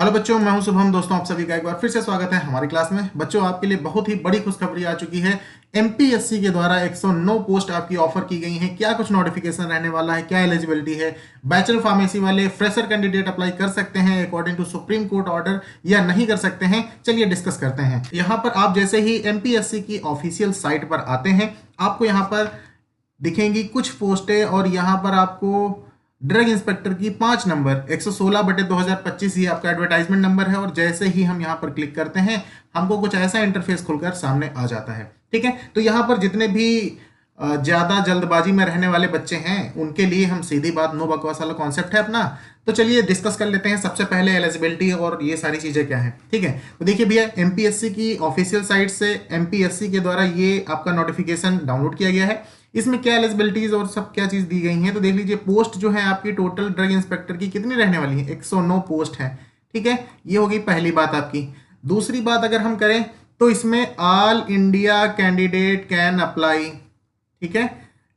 Hello बच्चों, मैं हूं शुभम। दोस्तों, आप सभी का एक बार फिर से स्वागत है हमारी क्लास में। बच्चों, आपके लिए बहुत ही बड़ी खुशखबरी आ चुकी है। एमपीएससी के द्वारा 109 पोस्ट आपकी ऑफर की गई हैं। क्या कुछ नोटिफिकेशन रहने वाला है, क्या एलिजिबिलिटी है, बैचलर फार्मेसी वाले फ्रेशर कैंडिडेट अप्लाई कर सकते हैं according to Supreme Court order या नहीं कर सकते हैं, चलिए डिस्कस करते हैं। यहाँ पर आप जैसे ही एमपीएससी की ऑफिशियल साइट पर आते हैं, आपको यहाँ पर दिखेंगी कुछ पोस्टें और यहाँ पर आपको ड्रग इंस्पेक्टर की 5 नंबर 116/2025 ये आपका एडवर्टाइजमेंट नंबर है। और जैसे ही हम यहाँ पर क्लिक करते हैं, हमको कुछ ऐसा इंटरफेस खुलकर सामने आ जाता है। ठीक है, तो यहाँ पर जितने भी ज़्यादा जल्दबाजी में रहने वाले बच्चे हैं, उनके लिए हम सीधी बात, नो बकवास वाला कॉन्सेप्ट है अपना। तो चलिए डिस्कस कर लेते हैं। सबसे पहले एलिजिबिलिटी और ये सारी चीज़ें क्या है। ठीक है, तो देखिए भैया, एमपीएससी की ऑफिशियल साइट से एमपीएससी के द्वारा ये आपका नोटिफिकेशन डाउनलोड किया गया है। इसमें क्या एलिजिबिलिटीज और सब क्या चीज़ दी गई हैं, तो देख लीजिए। पोस्ट जो है आपकी टोटल ड्रग इंस्पेक्टर की कितनी रहने वाली है, 109 पोस्ट है। ठीक है, ये हो गई पहली बात आपकी। दूसरी बात अगर हम करें तो इसमें all India candidate can apply. ठीक है,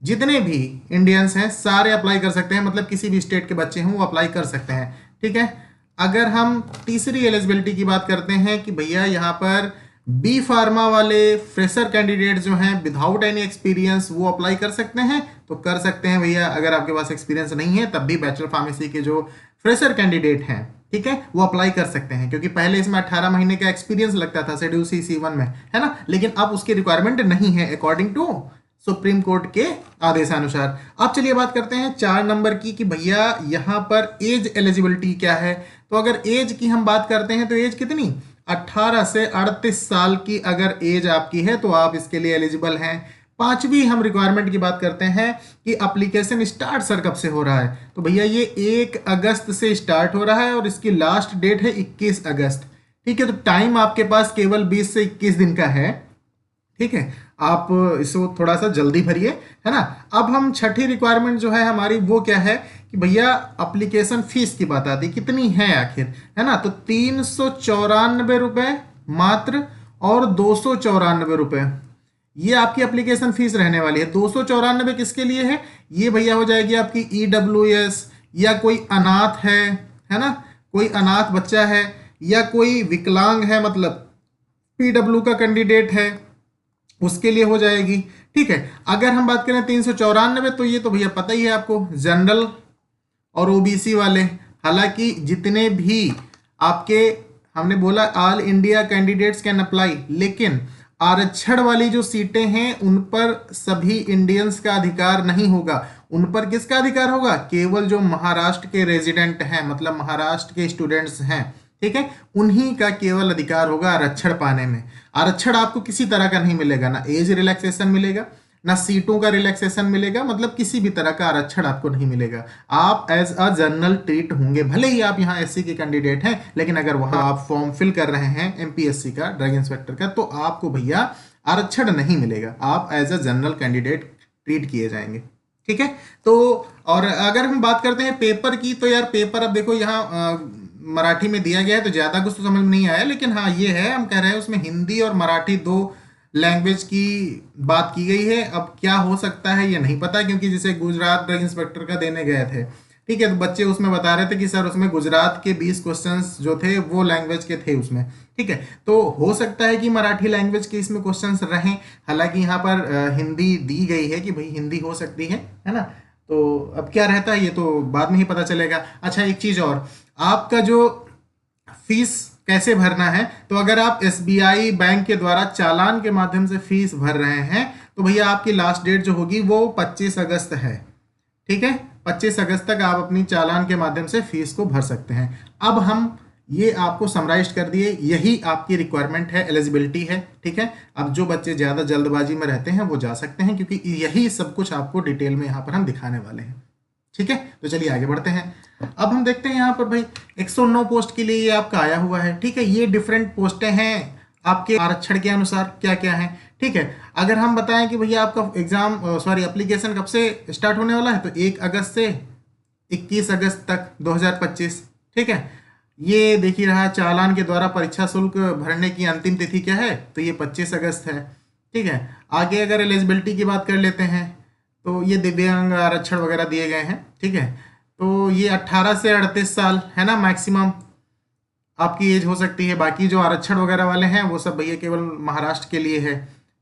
जितने भी इंडियंस हैं सारे अप्लाई कर सकते हैं, मतलब किसी भी स्टेट के बच्चे हों वो अप्लाई कर सकते हैं। ठीक है, अगर हम तीसरी एलिजिबिलिटी की बात करते हैं कि भैया यहाँ पर बी फार्मा वाले फ्रेशर कैंडिडेट जो हैं विदाउट एनी एक्सपीरियंस वो अप्लाई कर सकते हैं, तो कर सकते हैं भैया। अगर आपके पास एक्सपीरियंस नहीं है तब भी बैचलर फार्मेसी के जो फ्रेशर कैंडिडेट हैं, ठीक है, वो अप्लाई कर सकते हैं। क्योंकि पहले इसमें 18 महीने का एक्सपीरियंस लगता था शेड्यूल C1 में, है ना, लेकिन अब उसकी रिक्वायरमेंट नहीं है अकॉर्डिंग टू सुप्रीम कोर्ट के आदेशानुसार। अब चलिए बात करते हैं 4 नंबर की कि भैया यहाँ पर एज एलिजिबिलिटी क्या है। तो अगर एज की हम बात करते हैं तो एज कितनी, 18 से 38 साल की अगर एज आपकी है तो आप इसके लिए एलिजिबल हैं। पांचवी हम रिक्वायरमेंट की बात करते हैं कि एप्लीकेशन स्टार्ट सर कब से हो रहा है, तो भैया ये 1 अगस्त से स्टार्ट हो रहा है और इसकी लास्ट डेट है 21 अगस्त। ठीक है, तो टाइम आपके पास केवल 20 से 21 दिन का है। ठीक है, आप इसको थोड़ा सा जल्दी भरिए, है ना। अब हम छठी रिक्वायरमेंट जो है हमारी वो क्या है कि भैया एप्लीकेशन फीस की बात आती है, कितनी है आखिर, है ना। तो 394 रुपये मात्र और 294 रुपये ये आपकी एप्लीकेशन फीस रहने वाली है। 294 किसके लिए है, ये भैया हो जाएगी आपकी EWS या कोई अनाथ है ना, कोई अनाथ बच्चा है या कोई विकलांग है, मतलब PW का कैंडिडेट है, उसके लिए हो जाएगी। ठीक है, अगर हम बात करें 394 तो ये तो भैया पता ही है आपको, जनरल और OBC वाले। हालांकि जितने भी आपके, हमने बोला all India candidates can apply, लेकिन आरक्षण वाली जो सीटें हैं उन पर सभी इंडियंस का अधिकार नहीं होगा। उन पर किसका अधिकार होगा, केवल जो महाराष्ट्र के रेजिडेंट हैं, मतलब महाराष्ट्र के स्टूडेंट्स हैं, ठीक है, उन्हीं का केवल अधिकार होगा आरक्षण पाने में। आरक्षण आपको किसी तरह का नहीं मिलेगा, ना एज रिलैक्सेशन मिलेगा, ना सीटों का रिलैक्सेशन मिलेगा, मतलब किसी भी तरह का आरक्षण आपको नहीं मिलेगा। आप एज अ जनरल ट्रीट होंगे, भले ही आप यहाँ SC के कैंडिडेट हैं, लेकिन अगर वहाँ आप फॉर्म फिल कर रहे हैं MPSC का, ड्रग इंस्पेक्टर का, तो आपको भैया आरक्षण नहीं मिलेगा, आप as a general candidate treat किए जाएंगे। ठीक है, तो और अगर हम बात करते हैं पेपर की, तो यार पेपर अब देखो यहाँ मराठी में दिया गया है तो ज़्यादा कुछ तो समझ में नहीं आया, लेकिन हाँ ये है, हम कह रहे हैं उसमें हिंदी और मराठी 2 लैंग्वेज की बात की गई है। अब क्या हो सकता है ये नहीं पता, क्योंकि जैसे गुजरात ड्रग इंस्पेक्टर का देने गए थे, ठीक है, तो बच्चे उसमें बता रहे थे कि सर उसमें गुजरात के 20 क्वेश्चंस जो थे वो लैंग्वेज के थे उसमें। ठीक है, तो हो सकता है कि मराठी लैंग्वेज के इसमें क्वेश्चंस रहें। हालांकि यहाँ पर हिंदी दी गई है कि भाई हिंदी हो सकती है ना। तो अब क्या रहता है ये तो बाद में ही पता चलेगा। अच्छा, एक चीज़ और, आपका जो फीस कैसे भरना है, तो अगर आप SBI बैंक के द्वारा चालान के माध्यम से फीस भर रहे हैं तो भैया आपकी लास्ट डेट जो होगी वो 25 अगस्त है। ठीक है, 25 अगस्त तक आप अपनी चालान के माध्यम से फीस को भर सकते हैं। अब हम ये आपको समराइज कर दिए, यही आपकी रिक्वायरमेंट है, एलिजिबिलिटी है। ठीक है, अब जो बच्चे ज़्यादा जल्दबाजी में रहते हैं वो जा सकते हैं, क्योंकि यही सब कुछ आपको डिटेल में यहाँ पर हम दिखाने वाले हैं। ठीक है, तो चलिए आगे बढ़ते हैं। अब हम देखते हैं यहाँ पर भाई 109 पोस्ट के लिए ये आपका आया हुआ है। ठीक है, ये डिफरेंट पोस्टें हैं आपके आरक्षण के अनुसार क्या क्या है। ठीक है, अगर हम बताएं कि भैया आपका एप्लीकेशन कब से स्टार्ट होने वाला है, तो 1 अगस्त से 21 अगस्त तक 2025। ठीक है, ये देखिए रहा, चालान के द्वारा परीक्षा शुल्क भरने की अंतिम तिथि क्या है, तो ये 25 अगस्त है। ठीक है, आगे अगर एलिजिबिलिटी की बात कर लेते हैं तो ये दिव्यांग आरक्षण वगैरह दिए गए हैं। ठीक है, तो ये 18 से 38 साल है ना मैक्सिमम। आपकी एज हो सकती है। बाकी जो आरक्षण वगैरह वाले हैं वो सब भैया केवल महाराष्ट्र के लिए है।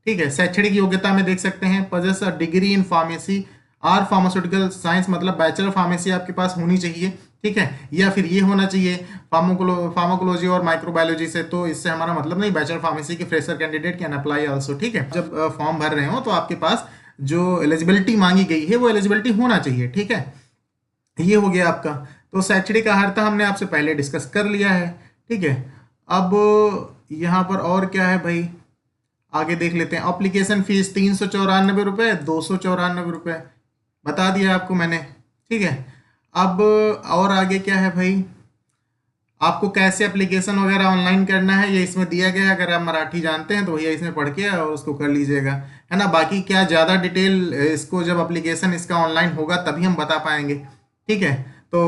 ठीक है। शैक्षणिक योग्यता में देख सकते हैं possess a degree in pharmacy or pharmaceutical science, मतलब बैचलर फार्मेसी आपके पास होनी चाहिए। ठीक है। या फिर ये होना चाहिए फार्माकोलॉजी और माइक्रोबायोलॉजी से, तो इससे हमारा मतलब नहीं, बैचलर फार्मेसी के fresher candidate can apply also. ठीक है। जब फॉर्म भर रहे हो तो आपके पास जो एलिजिबिलिटी मांगी गई है वो एलिजिबिलिटी होना चाहिए। ठीक है। ये हो गया आपका। तो शैक्षणिक अर्हता हमने आपसे पहले डिस्कस कर लिया है। ठीक है। अब यहाँ पर और क्या है भाई, आगे देख लेते हैं। एप्लीकेशन फीस 394 रुपये, 294 रुपये बता दिया आपको मैंने। ठीक है। अब और आगे क्या है भाई, आपको कैसे एप्लीकेशन वगैरह ऑनलाइन करना है ये इसमें दिया गया है। अगर आप मराठी जानते हैं तो भैया इसमें पढ़ के और उसको कर लीजिएगा, है ना। बाकी क्या ज़्यादा डिटेल इसको जब एप्लीकेशन इसका ऑनलाइन होगा तभी हम बता पाएंगे। ठीक है। तो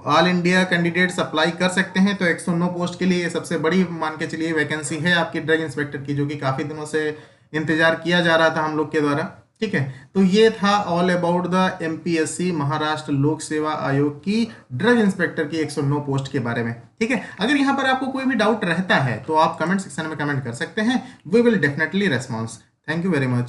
ऑल इंडिया कैंडिडेट्स अप्लाई कर सकते हैं। तो 109 पोस्ट के लिए ये सबसे बड़ी मान के चलिए वैकेंसी है आपकी ड्रग इंस्पेक्टर की, जो कि काफ़ी दिनों से इंतजार किया जा रहा था हम लोग के द्वारा। ठीक है। तो ये था all about the MPSC Maharashtra लोक सेवा आयोग की ड्रग इंस्पेक्टर की 109 पोस्ट के बारे में। ठीक है। अगर यहाँ पर आपको कोई भी डाउट रहता है तो आप कमेंट सेक्शन में कमेंट कर सकते हैं। We will definitely response. Thank you very much.